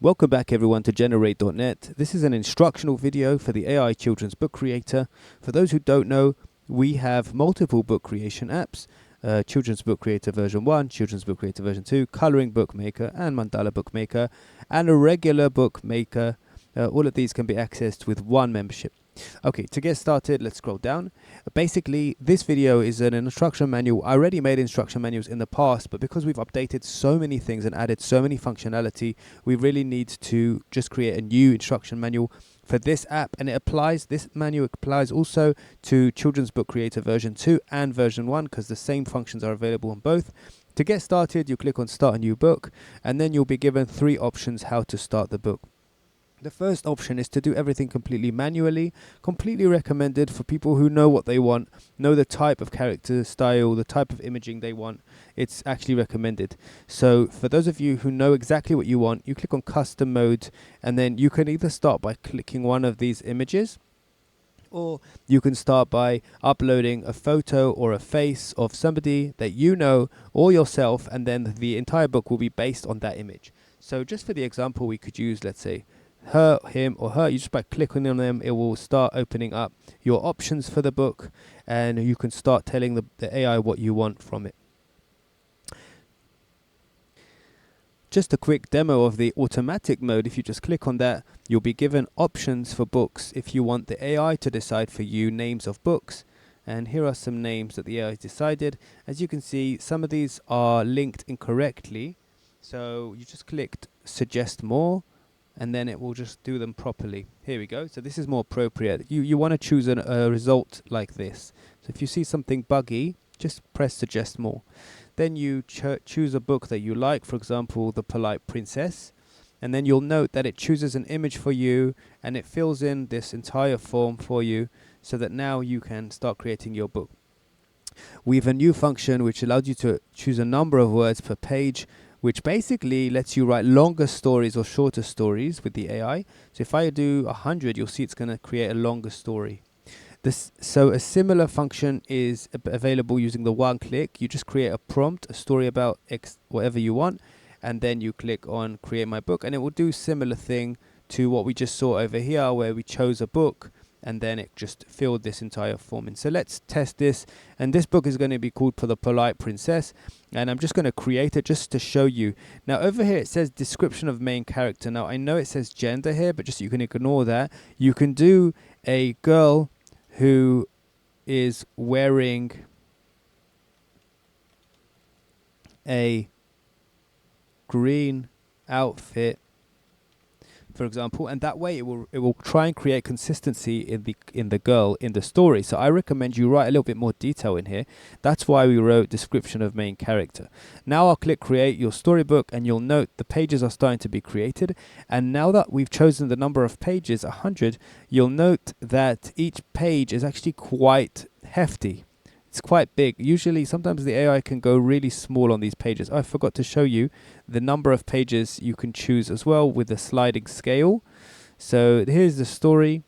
Welcome back everyone to Generate.net. This is an instructional video for the AI children's book creator. For those who don't know, we have multiple book creation apps. Children's Book Creator version 1, Children's Book Creator version 2, Coloring Bookmaker and Mandala Bookmaker, and a regular bookmaker. All of these can be accessed with one membership. Okay, to get started, let's scroll down. Basically, this video is an instruction manual. I already made instruction manuals in the past, but because we've updated so many things and added so many functionality, we really need to just create a new instruction manual for this app. And this manual applies also to Children's Book Creator version 2 and version 1, because the same functions are available on both. To get started, you click on Start a New Book, and then you'll be given 3 options how to start the book. The first option is to do everything completely manually, completely recommended for people who know what they want, know the type of character style, the type of imaging they want. It's actually recommended. So for those of you who know exactly what you want, you click on custom mode, and then you can either start by clicking one of these images, or you can start by uploading a photo or a face of somebody that you know or yourself, and then the entire book will be based on that image. So just for the example, we could use, let's say, her, him, or her. You just by clicking on them, it will start opening up your options for the book, and you can start telling the AI what you want from it. Just a quick demo of the automatic mode. If you just click on that, you'll be given options for books. If you want the AI to decide for you names of books, and here are some names that the AI has decided. As you can see, some of these are linked incorrectly, so you just clicked suggest more, and then it will just do them properly. Here we go. So this is more appropriate. You want to choose a result like this. So if you see something buggy, just press suggest more. Then you choose a book that you like, for example, The Polite Princess, and then you'll note that it chooses an image for you, and it fills in this entire form for you, so that now you can start creating your book. We have a new function which allows you to choose a number of words per page, which basically lets you write longer stories or shorter stories with the AI. So if I do 100, you'll see it's going to create a longer story. So a similar function is available using the one click. You just create a prompt, a story about whatever you want, and then you click on create my book, and it will do similar thing to what we just saw over here, where we chose a book, and then it just filled this entire form in. So let's test this, and this book is going to be called For the Polite Princess, and I'm just going to create it just to show you. Now over here it says description of main character. Now I know it says gender here, but just you can ignore that. You can do a girl who is wearing a green outfit, for example, and that way it will try and create consistency in the girl in the story. So I recommend you write a little bit more detail in here. That's why we wrote description of main character. Now I'll click create your storybook, and you'll note the pages are starting to be created. And now that we've chosen the number of pages, 100, you'll note that each page is actually quite hefty. It's quite big. Usually, sometimes the AI can go really small on these pages. I forgot to show you the number of pages you can choose as well with the sliding scale. So here's the story.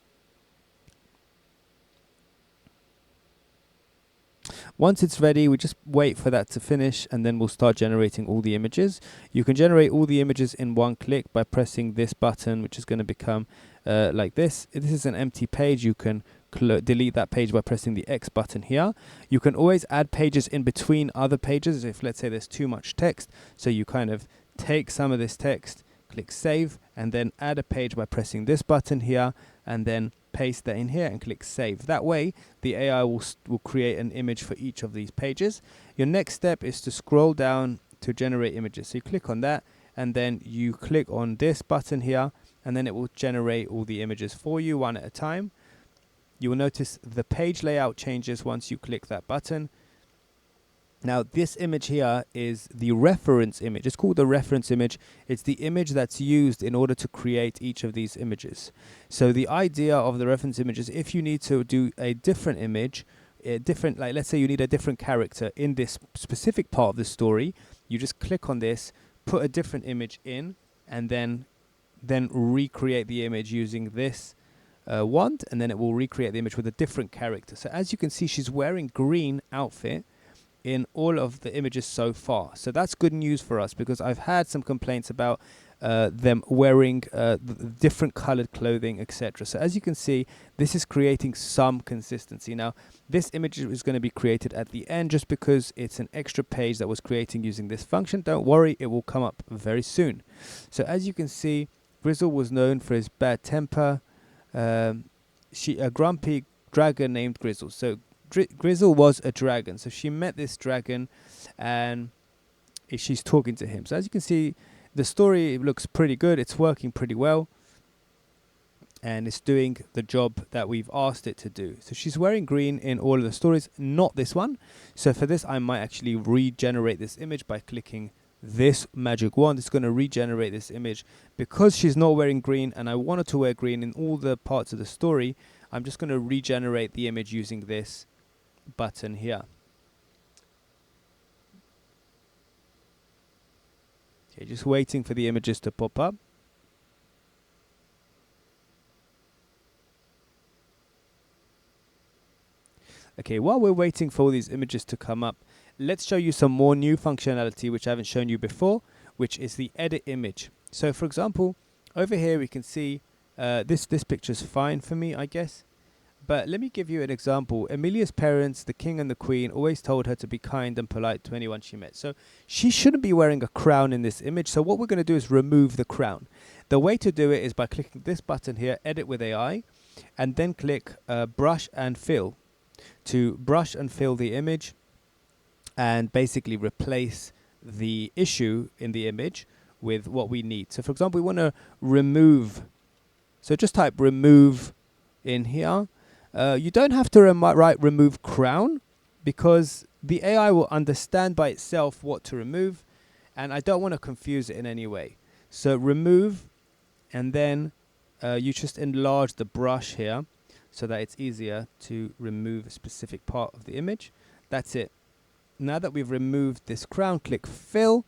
Once it's ready, we just wait for that to finish, and then we'll start generating all the images. You can generate all the images in one click by pressing this button, which is going to become like this. This is an empty page. You can delete that page by pressing the X button here. You can always add pages in between other pages if, let's say, there's too much text. So you kind of take some of this text, click save, and then add a page by pressing this button here, and then paste that in here and click save. That way the AI will create an image for each of these pages. Your next step is to scroll down to generate images. So you click on that, and then you click on this button here, and then it will generate all the images for you one at a time. You will notice the page layout changes once you click that button. Now this image here is the reference image. It's called the reference image. It's the image that's used in order to create each of these images. So the idea of the reference image is if you need to do a different image, like let's say you need a different character in this specific part of the story, you just click on this, put a different image in, and then recreate the image using this wand, and then it will recreate the image with a different character. So as you can see, she's wearing green outfit in all of the images so far. So that's good news for us, because I've had some complaints about them wearing different colored clothing, etc. So as you can see, this is creating some consistency. Now, this image is going to be created at the end just because it's an extra page that was creating using this function. Don't worry, it will come up very soon. So as you can see, Grizzle was known for his bad temper. A grumpy dragon named Grizzle. So Grizzle was a dragon. So she met this dragon and she's talking to him. So as you can see, the story looks pretty good. It's working pretty well. And it's doing the job that we've asked it to do. So she's wearing green in all of the stories, not this one. So for this, I might actually regenerate this image by clicking this magic wand. It's going to regenerate this image. Because she's not wearing green and I wanted to wear green in all the parts of the story, I'm just going to regenerate the image using this button here. Okay, just waiting for the images to pop up. Okay, while we're waiting for all these images to come up, let's show you some more new functionality which I haven't shown you before, which is the edit image. So for example, over here we can see this picture's fine for me, I guess. But let me give you an example. Amelia's parents, the king and the queen, always told her to be kind and polite to anyone she met. So she shouldn't be wearing a crown in this image. So what we're going to do is remove the crown. The way to do it is by clicking this button here, Edit with AI, and then click Brush and Fill to brush and fill the image and basically replace the issue in the image with what we need. So for example, we want to remove. So just type remove in here. You don't have to write remove crown because the AI will understand by itself what to remove, and I don't want to confuse it in any way. So remove, and then you just enlarge the brush here so that it's easier to remove a specific part of the image. That's it. Now that we've removed this crown, click fill,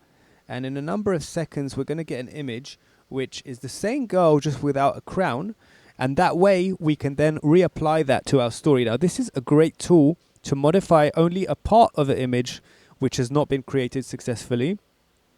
and in a number of seconds we're going to get an image which is the same girl just without a crown. And that way we can then reapply that to our story. Now this is a great tool to modify only a part of an image which has not been created successfully.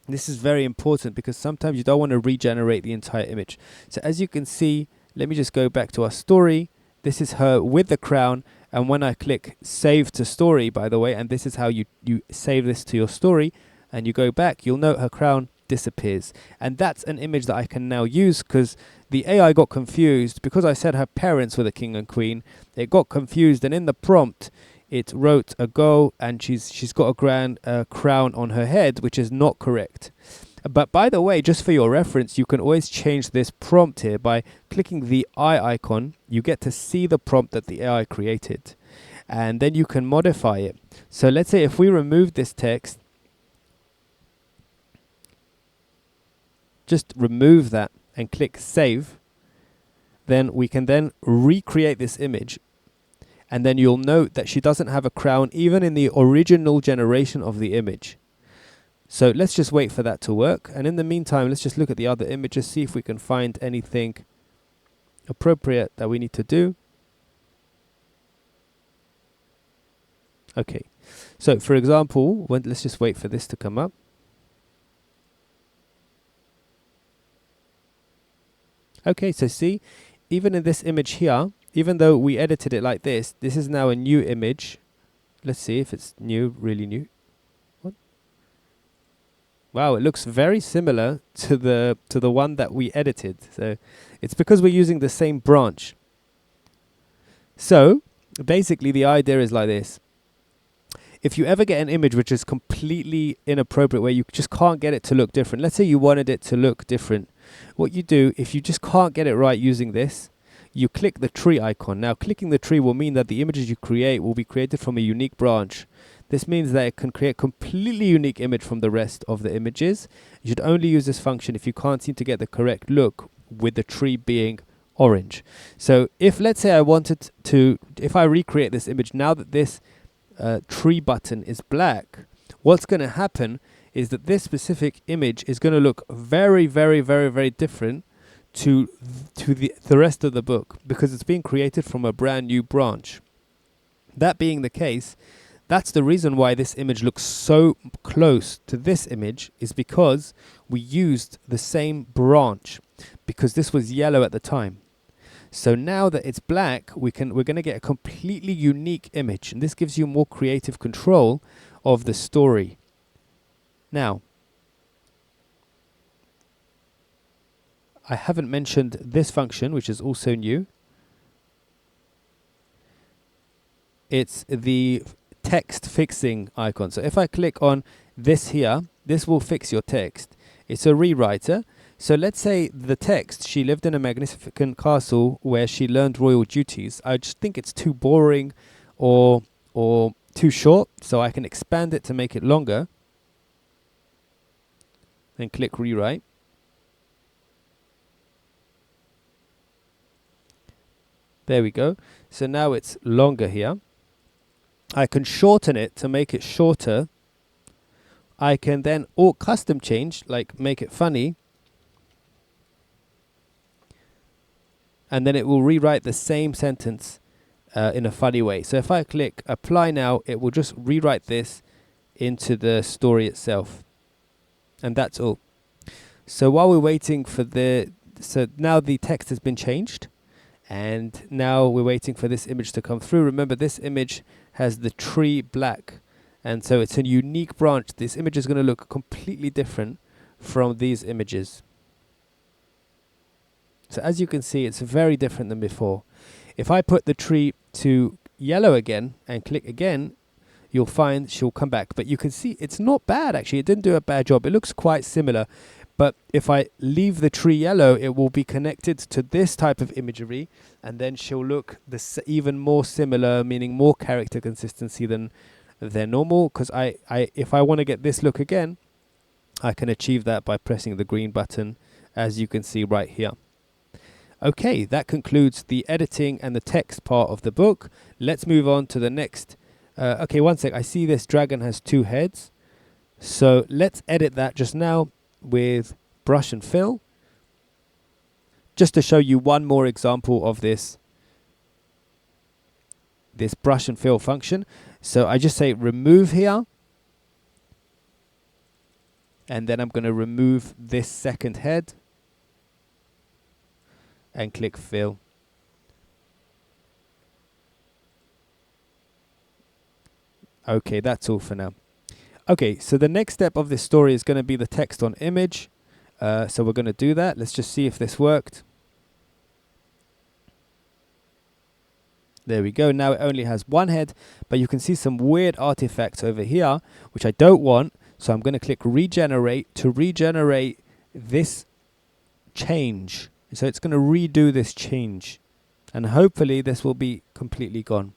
This is very important because sometimes you don't want to regenerate the entire image. So as you can see, let me just go back to our story. This is her with the crown. And when I click save to story, by the way, and this is how you save this to your story and you go back, you'll note her crown disappears. And that's an image that I can now use because the AI got confused because I said her parents were the king and queen. It got confused, and in the prompt it wrote a girl and she's got a grand crown on her head, which is not correct. But by the way, just for your reference, you can always change this prompt here by clicking the eye icon. You get to see the prompt that the AI created, and then you can modify it. So let's say if we remove this text, just remove that and click save, then we can then recreate this image, and then you'll note that she doesn't have a crown even in the original generation of the image. So let's just wait for that to work, and in the meantime let's just look at the other images, see if we can find anything appropriate that we need to do. Okay, so for example, let's just wait for this to come up. Okay, so see, even in this image here, even though we edited it like this, this is now a new image. Let's see if it's new, really new. What? Wow, it looks very similar to the one that we edited. So it's because we're using the same branch. So basically the idea is like this. If you ever get an image which is completely inappropriate, where you just can't get it to look different, let's say you wanted it to look different, what you do, if you just can't get it right using this, you click the tree icon. Now clicking the tree will mean that the images you create will be created from a unique branch. This means that it can create a completely unique image from the rest of the images. You should only use this function if you can't seem to get the correct look with the tree being orange. So if, let's say I wanted to, if I recreate this image now that this tree button is black, what's going to happen is that this specific image is going to look very, very, very, very different to the rest of the book because it's being created from a brand new branch. That being the case, That's the reason why this image looks so close to this image, is because we used the same branch, because this was yellow at the time. So now that it's black, we're going to get a completely unique image, and this gives you more creative control of the story. Now, I haven't mentioned this function, which is also new. It's the text fixing icon. So if I click on this here, this will fix your text. It's a rewriter. So let's say the text, she lived in a magnificent castle where she learned royal duties. I just think it's too boring or too short, so I can expand it to make it longer. Then click rewrite. There we go. So now it's longer here. I can shorten it to make it shorter. I can then custom change, like make it funny. And then it will rewrite the same sentence in a funny way. So if I click apply now, it will just rewrite this into the story itself. And that's all. So while we're waiting for so now the text has been changed. And now we're waiting for this image to come through. Remember, this image has the tree black. And so it's a unique branch. This image is going to look completely different from these images. So as you can see, it's very different than before. If I put the tree to yellow again and click again, you'll find she'll come back. But you can see it's not bad, actually. It didn't do a bad job. It looks quite similar. But if I leave the tree yellow, it will be connected to this type of imagery. And then she'll look even more similar, meaning more character consistency than normal. Because if I want to get this look again, I can achieve that by pressing the green button, as you can see right here. Okay, that concludes the editing and the text part of the book. Let's move on to the next. Okay, one sec. I see this dragon has 2 heads. So let's edit that just now with brush and fill. Just to show you one more example of this brush and fill function. So I just say remove here. And then I'm going to remove this second head. And click fill. Okay, that's all for now. Okay, so the next step of this story is going to be the text on image. So we're going to do that. Let's just see if this worked. There we go. Now it only has 1 head, but you can see some weird artifacts over here, which I don't want. So I'm going to click regenerate to regenerate this change. So it's going to redo this change. And hopefully this will be completely gone.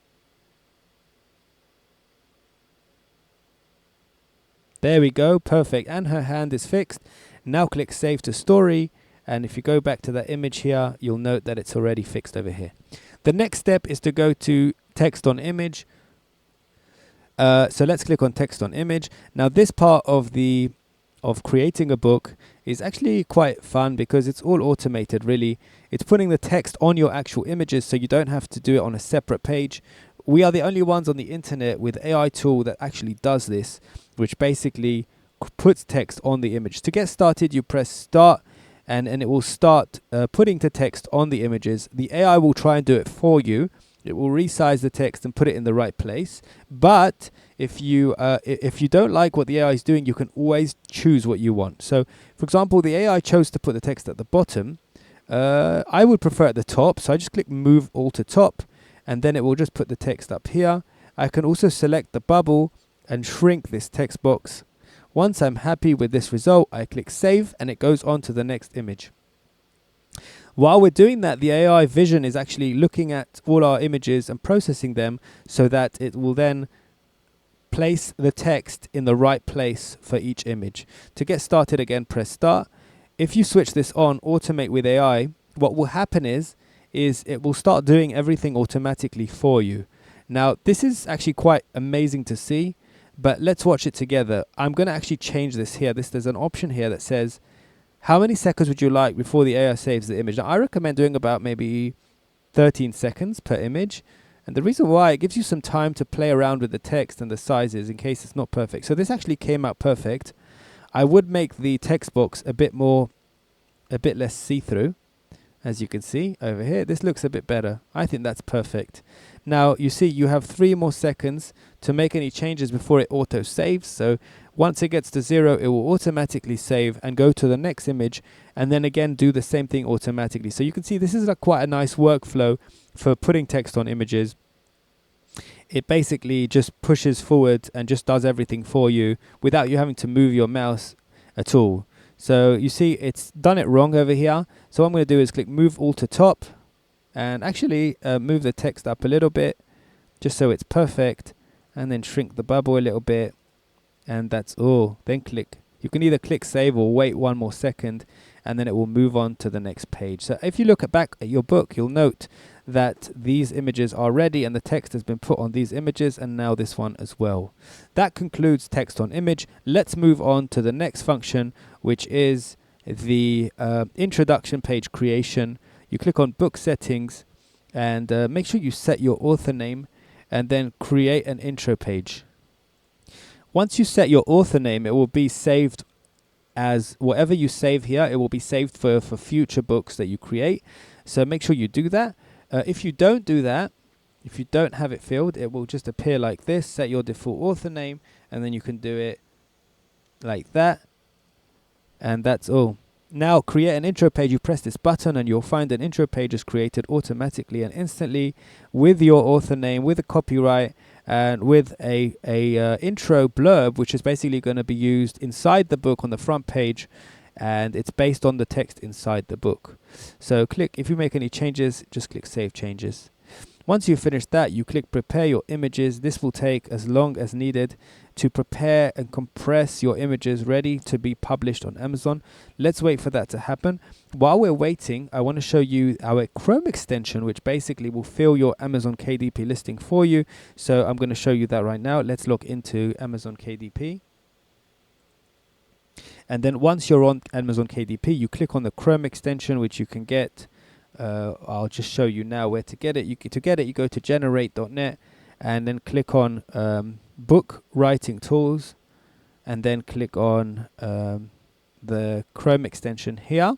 There we go. Perfect. And her hand is fixed. Now click save to story. And if you go back to that image here, you'll note that it's already fixed over here. The next step is to go to text on image. So let's click on text on image. Now this part of creating a book is actually quite fun because it's all automated, really. It's putting the text on your actual images so you don't have to do it on a separate page. We are the only ones on the internet with AI tool that actually does this, which basically puts text on the image. To get started, you press start and it will start putting the text on the images. The AI will try and do it for you. It will resize the text and put it in the right place. But if you don't like what the AI is doing, you can always choose what you want. So, for example, the AI chose to put the text at the bottom. I would prefer at the top. So I just click move all to top, and then it will just put the text up here. I can also select the bubble and shrink this text box. Once I'm happy with this result, I click save, and it goes on to the next image. While we're doing that, the AI vision is actually looking at all our images and processing them so that it will then place the text in the right place for each image. To get started again, press start. If you switch this on, automate with AI, what will happen is it will start doing everything automatically for you. Now, this is actually quite amazing to see, but let's watch it together. I'm going to actually change this here. There's an option here that says, how many seconds would you like before the AI saves the image? Now, I recommend doing about maybe 13 seconds per image. And the reason why, it gives you some time to play around with the text and the sizes in case it's not perfect. So this actually came out perfect. I would make the text box a bit less see-through. As you can see over here, this looks a bit better. I think that's perfect. Now you see you have 3 more seconds to make any changes before it auto saves. So once it gets to 0, it will automatically save and go to the next image, and then again do the same thing automatically. So you can see this is quite a nice workflow for putting text on images. It basically just pushes forward and just does everything for you without you having to move your mouse at all. So you see it's done it wrong over here. So what I'm going to do is click move all to top and actually move the text up a little bit just so it's perfect, and then shrink the bubble a little bit, and that's all. Then click. You can either click save or wait 1 more second, and then it will move on to the next page. So if you look back at your book, you'll note that these images are ready and the text has been put on these images, and now this one as well. That concludes text on image. Let's move on to the next function, which is the introduction page creation. You click on book settings and make sure you set your author name and then create an intro page. Once you set your author name, it will be saved as whatever you save here. It will be saved for future books that you create. So make sure you do that. If you don't do that, if you don't have it filled, it will just appear like this. Set your default author name, and then you can do it like that. And that's all. Now create an intro page. You press this button and you'll find an intro page is created automatically and instantly with your author name, with a copyright, and with a intro blurb, which is basically going to be used inside the book on the front page, and it's based on the text inside the book. So click, if you make any changes, just click save changes. Once you've finished that, you click prepare your images. This will take as long as needed to prepare and compress your images ready to be published on Amazon. Let's wait for that to happen. While we're waiting, I want to show you our Chrome extension, which basically will fill your Amazon KDP listing for you. So I'm going to show you that right now. Let's log into Amazon KDP. And then once you're on Amazon KDP, you click on the Chrome extension, which you can get. I'll just show you now where to get it. You go to generate.net and then click on book writing tools, and then click on the Chrome extension here,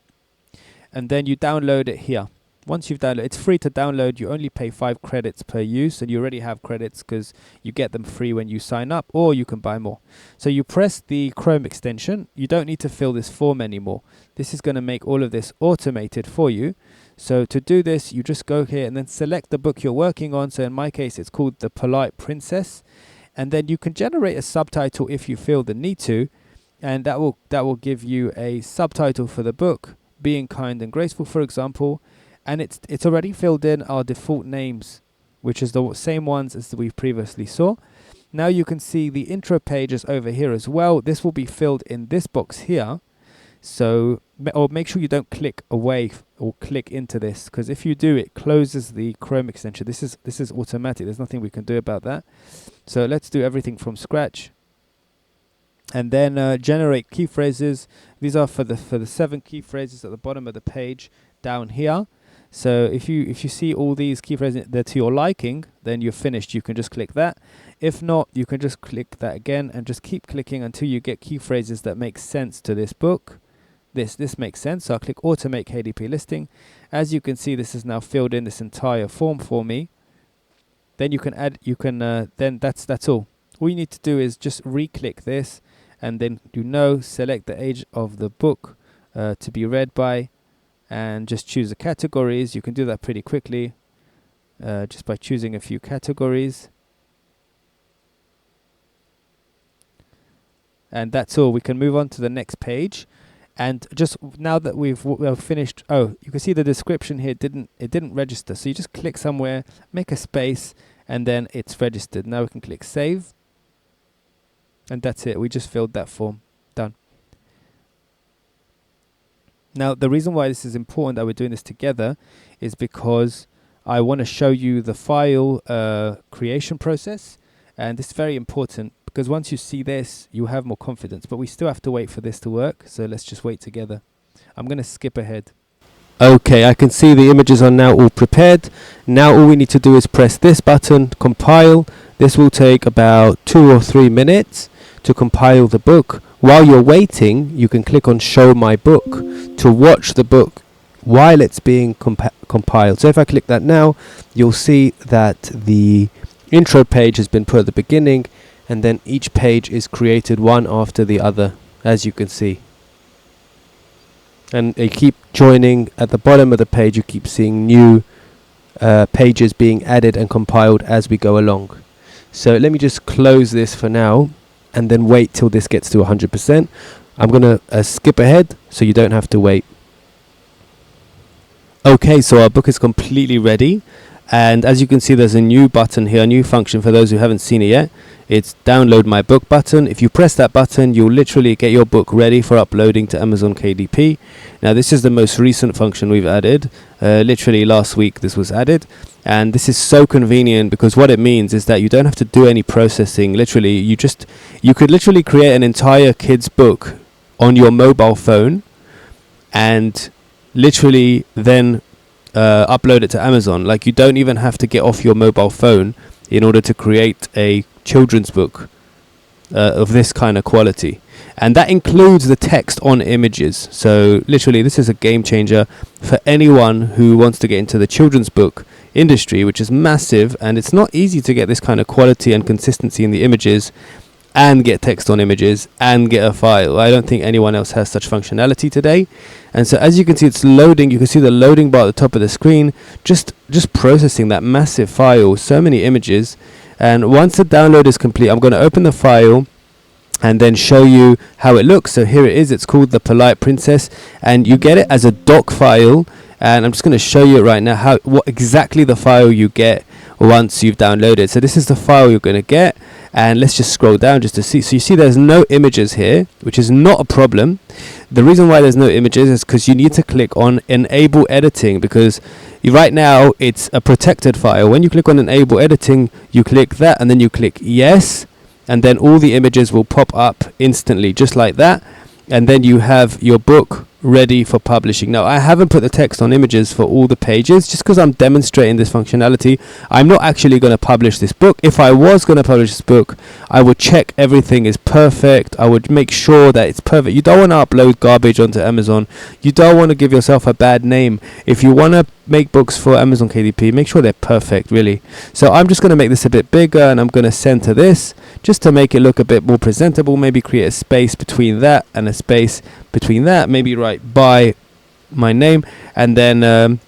and then you download it here. Once you've downloaded, it's free to download. You only pay 5 credits per use, and you already have credits because you get them free when you sign up, or you can buy more. So you press the Chrome extension. You don't need to fill this form anymore. This is going to make all of this automated for you. So to do this, you just go here and then select the book you're working on. So in my case, it's called The Polite Princess. And then you can generate a subtitle if you feel the need to, and that will give you a subtitle for the book, Being Kind and Graceful, for example. And it's already filled in our default names, which is the same ones as we previously saw. Now you can see the intro pages over here as well. This will be filled in this box here. So, or make sure you don't click away or click into this, because if you do, it closes the Chrome extension. This is automatic. There's nothing we can do about that. So let's do everything from scratch. And then generate key phrases. These are for the 7 key phrases at the bottom of the page down here. So if you see all these key phrases that are to your liking, then you're finished. You can just click that. If not, you can just click that again and just keep clicking until you get key phrases that make sense to this book. This makes sense. So I'll click automate KDP listing. As you can see, this is now filled in this entire form for me. Then you can add, then that's all. All you need to do is just re-click this, and then select the age of the book to be read by, and just choose the categories. You can do that pretty quickly just by choosing a few categories. And that's all. We can move on to the next page. And just now that we've finished, you can see the description here didn't register. So you just click somewhere, make a space, and then it's registered. Now we can click save. And that's it. We just filled that form. Done. Now the reason why this is important that we're doing this together is because I want to show you the file creation process. And this is very important, because once you see this, you have more confidence. But we still have to wait for this to work. So let's just wait together. I'm going to skip ahead. Okay, I can see the images are now all prepared. Now all we need to do is press this button, compile. This will take about 2 or 3 minutes to compile the book. While you're waiting, you can click on show my book to watch the book while it's being compiled. So if I click that now, you'll see that the intro page has been put at the beginning, and then each page is created one after the other, as you can see. And they keep joining at the bottom of the page. You keep seeing new pages being added and compiled as we go along. So let me just close this for now and then wait till this gets to 100%. I'm going to skip ahead so you don't have to wait. Okay, so our book is completely ready. And as you can see, there's a new button here, a new function for those who haven't seen it yet. It's download my book button. If you press that button, you'll literally get your book ready for uploading to Amazon KDP. Now this is the most recent function we've added. Literally last week this was added, and this is so convenient because what it means is that you don't have to do any processing. Literally, you could literally create an entire kid's book on your mobile phone and literally then upload it to Amazon. Like, you don't even have to get off your mobile phone in order to create a children's book of this kind of quality, and that includes the text on images. So literally this is a game changer for anyone who wants to get into the children's book industry, which is massive, and it's not easy to get this kind of quality and consistency in the images and get text on images and get a file. I don't think anyone else has such functionality today. And so as you can see, it's loading. You can see the loading bar at the top of the screen, just processing that massive file, so many images. And once the download is complete, I'm going to open the file and then show you how it looks. So here it is. It's called The Polite Princess, and you get it as a doc file. And I'm just going to show you right now what exactly the file you get once you've downloaded. So this is the file you're going to get, and let's just scroll down just to see. So you see there's no images here, which is not a problem. The reason why there's no images is because you need to click on enable editing, because right now it's a protected file. When you click on enable editing, you click that and then you click yes, and then all the images will pop up instantly, just like that. And then you have your book ready for publishing. Now, I haven't put the text on images for all the pages just because I'm demonstrating this functionality. I'm not actually going to publish this book. If I was going to publish this book, I would check everything is perfect. I would make sure that it's perfect. You don't want to upload garbage onto Amazon. You don't want to give yourself a bad name. If you want to make books for Amazon KDP, make sure they're perfect, really. So I'm just going to make this a bit bigger, and I'm going to center this just to make it look a bit more presentable. Maybe create a space between that and a space between that, maybe right by my name, and then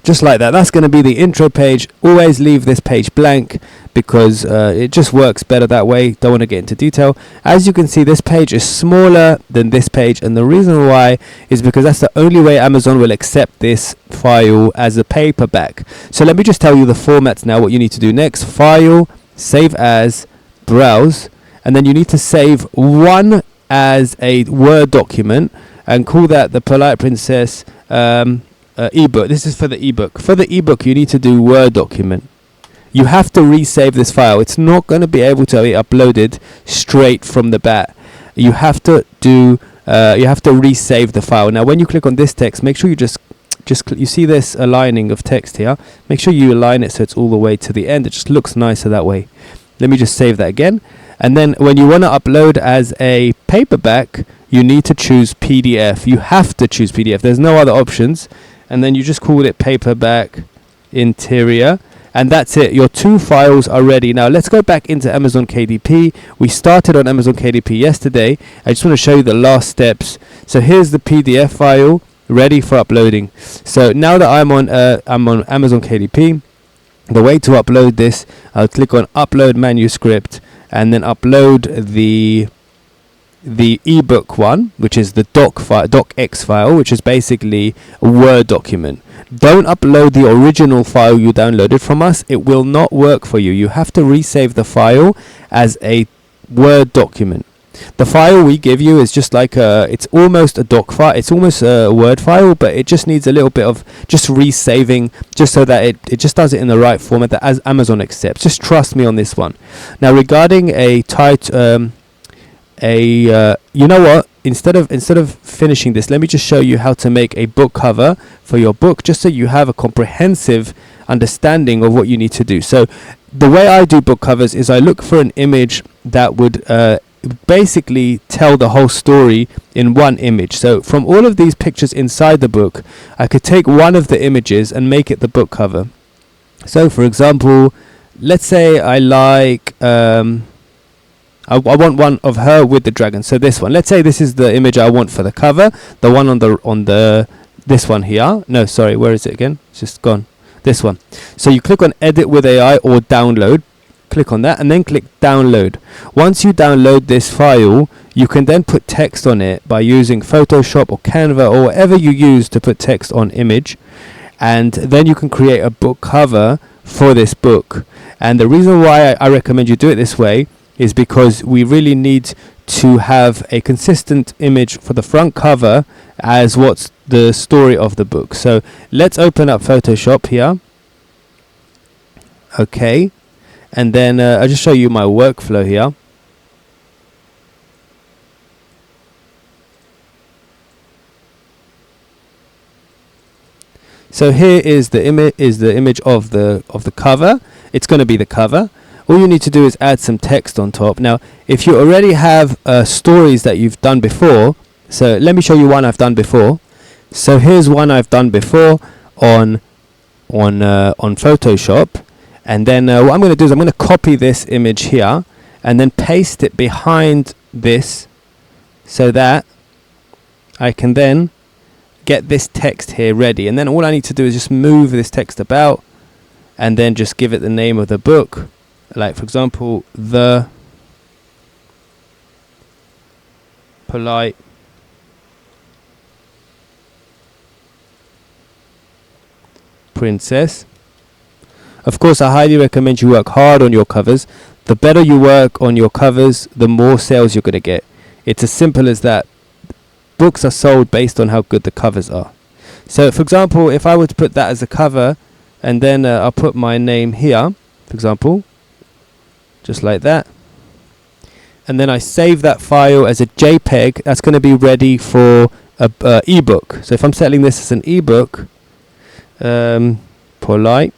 just like that. That's going to be the intro page. Always leave this page blank because it just works better that way. Don't want to get into detail. As you can see, this page is smaller than this page, and the reason why is because that's the only way Amazon will accept this file as a paperback. So let me just tell you the formats now, what you need to do next. File, save as, browse, and then you need to save one as a Word document and call that the Polite Princess ebook. This is for the ebook. For the ebook, you need to do Word document. You have to resave this file. It's not going to be able to be uploaded straight from the bat. You have to do. You have to resave the file. Now, when you click on this text, make sure you you see this aligning of text here. Make sure you align it so it's all the way to the end. It just looks nicer that way. Let me just save that again. And then when you want to upload as a paperback, you need to choose PDF. You have to choose PDF. There's no other options. And then you just call it paperback interior. And that's it. Your 2 files are ready. Now let's go back into Amazon KDP. We started on Amazon KDP yesterday. I just want to show you the last steps. So here's the PDF file ready for uploading. So now that I'm on Amazon KDP, the way to upload this, I'll click on upload manuscript and then upload the ebook one, which is the docx file, which is basically a Word document. Don't upload the original file you downloaded from us. It will not work for you. You have to resave the file as a Word document. The file we give you is just like it's almost a doc file. It's almost a Word file, but it just needs a little bit of just resaving, just so that it just does it in the right format that as Amazon accepts. Just trust me on this one. Now, regarding a you know what, instead of finishing this, let me just show you how to make a book cover for your book, just so you have a comprehensive understanding of what you need to do. So the way I do book covers is I look for an image that would basically tell the whole story in one image. So from all of these pictures inside the book, I could take one of the images and make it the book cover. So for example, let's say I like I want one of her with the dragon. So this one, let's say this is the image I want for the cover, the one on the this one here. No, sorry, where is it again? It's just gone. This one. So you click on edit with AI or download, click on that and then click download. Once you download this file, you can then put text on it by using Photoshop or Canva or whatever you use to put text on image, and then you can create a book cover for this book. And the reason why I recommend you do it this way is because we really need to have a consistent image for the front cover as what's the story of the book. So let's open up Photoshop here. Okay, and then I'll just show you my workflow here. So here is the image of the cover. It's going to be the cover. All you need to do is add some text on top. Now, if you already have stories that you've done before, so let me show you one I've done before. So here's one I've done before on Photoshop, and then what I'm going to do is I'm going to copy this image here and then paste it behind this, so that I can then get this text here ready. And then all I need to do is just move this text about and then just give it the name of the book. Like, for example, The Polite Princess. Of course, I highly recommend you work hard on your covers. The better you work on your covers, the more sales you're going to get. It's as simple as that. Books are sold based on how good the covers are. So, for example, if I were to put that as a cover, and then I'll put my name here, for example, just like that, and then I save that file as a JPEG, that's going to be ready for a ebook. So if I'm selling this as an ebook, Polite,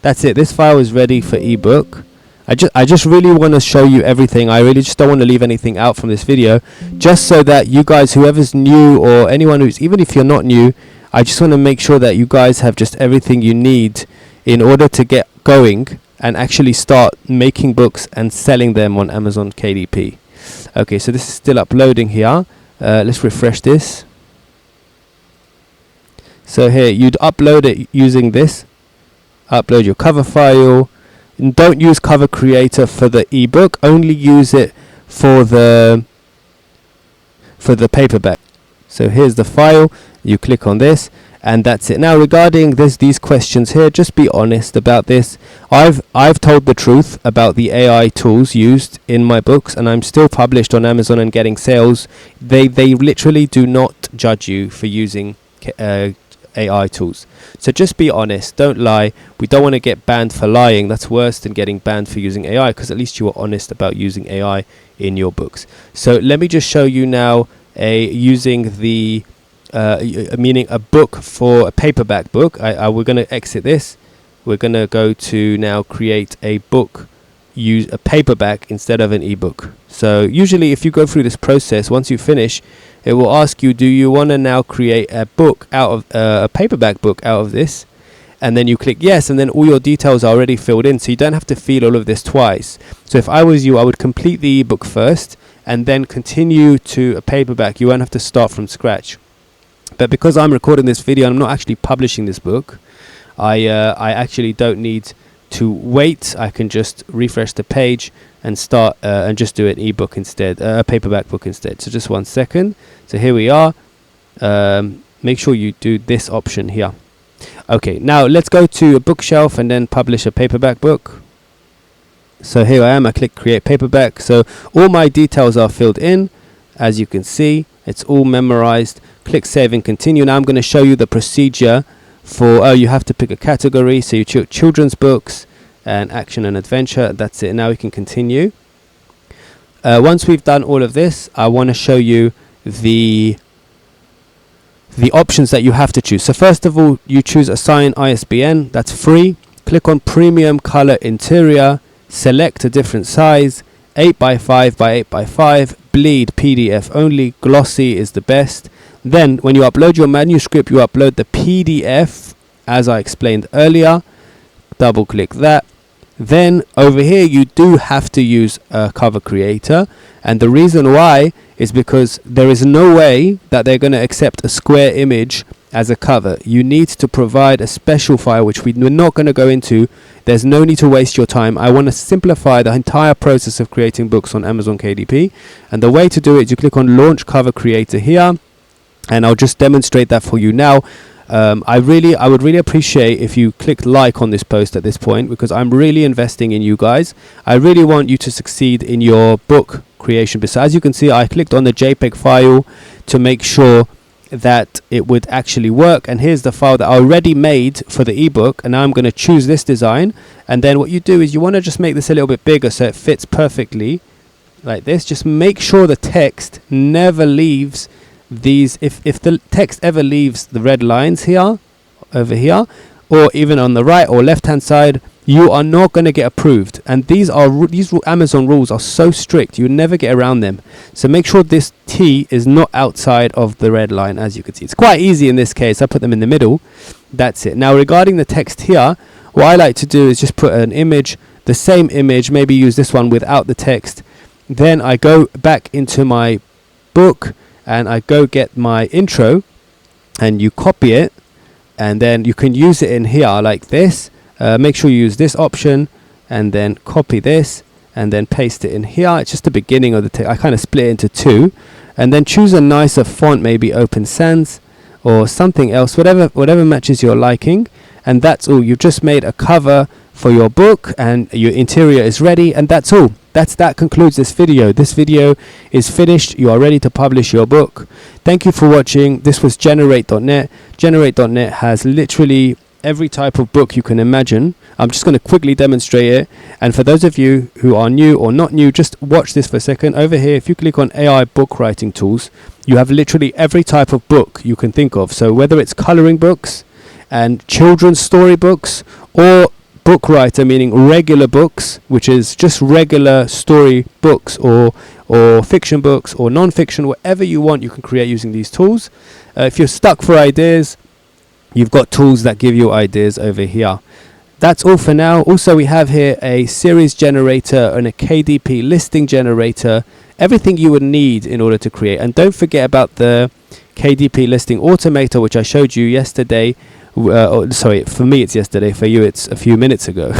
that's it. This file is ready for ebook. I just really want to show you everything. I really just don't want to leave anything out from this video, just so that you guys, whoever's new or anyone who's, even if you're not new, I just want to make sure that you guys have just everything you need in order to get going and actually start making books and selling them on Amazon KDP. Okay, so this is still uploading here. Let's refresh this. So here, you'd upload it using this. Upload your cover file. And don't use Cover Creator for the ebook. Only use it for the paperback. So here's the file. You click on this, and that's it. Now, regarding these questions here, just be honest about this. I've told the truth about the AI tools used in my books, and I'm still published on Amazon and getting sales. They literally do not judge you for using AI tools. So just be honest, don't lie. We don't want to get banned for lying. That's worse than getting banned for using AI, because at least you are honest about using AI in your books. So let me just show you now using the meaning a book for a paperback book. We're going to exit this. We're going to go to now create a book, use a paperback instead of an ebook. So usually if you go through this process, once you finish, it will ask you, do you want to now create a book out of a paperback book out of this? And then you click yes, and then all your details are already filled in, so you don't have to fill all of this twice. So if I was you, I would complete the ebook first and then continue to a paperback. You won't have to start from scratch. But because I'm recording this video and I'm not actually publishing this book, I actually don't need to wait. I can just refresh the page and start and just do an ebook instead, a paperback book instead. So just 1 second. So here we are. Make sure you do this option here. Okay, now let's go to a bookshelf and then publish a paperback book. So here I am. I click create paperback. So all my details are filled in. As you can see, it's all memorized. Click save and continue. Now I'm going to show you the procedure for, you have to pick a category. So you choose children's books and action and adventure. That's it. Now we can continue. Once we've done all of this, I want to show you the options that you have to choose. So first of all, you choose assign ISBN. That's free. Click on premium color interior, select a different size, 8x5 by 8x5, bleed PDF only, glossy is the best. Then when you upload your manuscript, you upload the PDF as I explained earlier. Double click that. Then over here you do have to use a cover creator, and the reason why is because there is no way that they're going to accept a square image as a cover. You need to provide a special file, which we're not going to go into. There's no need to waste your time. I want to simplify the entire process of creating books on Amazon KDP, and the way to do it is you click on launch cover creator here, and I'll just demonstrate that for you now. I would really appreciate if you clicked like on this post at this point, because I'm really investing in you guys. I really want you to succeed in your book creation. So as you can see, I clicked on the JPEG file to make sure that it would actually work, and here's the file that I already made for the ebook, and now I'm going to choose this design. And then what you do is you want to just make this a little bit bigger so it fits perfectly like this. Just make sure the text never leaves these. If the text ever leaves the red lines here, over here, or even on the right or left hand side, you are not going to get approved. And these Amazon rules are so strict, you never get around them. So make sure this T is not outside of the red line. As you can see, it's quite easy in this case. I put them in the middle. That's it. Now regarding the text here, what I like to do is just put an image, the same image, maybe use this one without the text. Then I go back into my book and I go get my intro, and you copy it, and then you can use it in here like this. Make sure you use this option, and then copy this and then paste it in here. It's just the beginning of the text. I kind of split it into two, and then choose a nicer font, maybe Open Sans or something else, whatever matches your liking. And that's all. You've just made a cover for your book, and your interior is ready, and that's all. That concludes this video. This video is finished. You are ready to publish your book. Thank you for watching. This was Generate.net. Generate.net has literally every type of book you can imagine. I'm just going to quickly demonstrate it, and for those of you who are new or not new, just watch this for a second. Over here, if you click on AI book writing tools, you have literally every type of book you can think of. So whether it's coloring books and children's story books, or book writer, meaning regular books, which is just regular story books, or fiction books or non-fiction, whatever you want, you can create using these tools. If you're stuck for ideas, you've got tools that give you ideas over here. That's all for now. Also, we have here a series generator and a KDP listing generator, everything you would need in order to create. And don't forget about the KDP listing automator, which I showed you yesterday. Sorry, for me it's yesterday, for you it's a few minutes ago.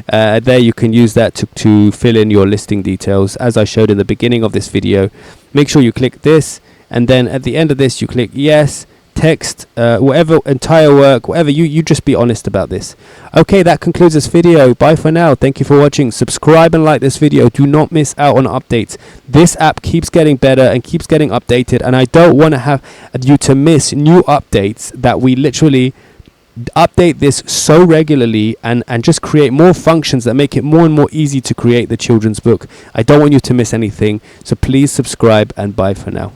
There you can use that to fill in your listing details, as I showed in the beginning of this video. Make sure you click this, and then at the end of this you click yes, text, whatever, entire work, whatever. You just be honest about this. Okay, that concludes this video. Bye for now. Thank you for watching. Subscribe and like this video. Do not miss out on updates. This app keeps getting better and keeps getting updated, and I don't want to have you to miss new updates, that we literally update this so regularly and just create more functions that make it more and more easy to create the children's book. I don't want you to miss anything, so please subscribe, and bye for now.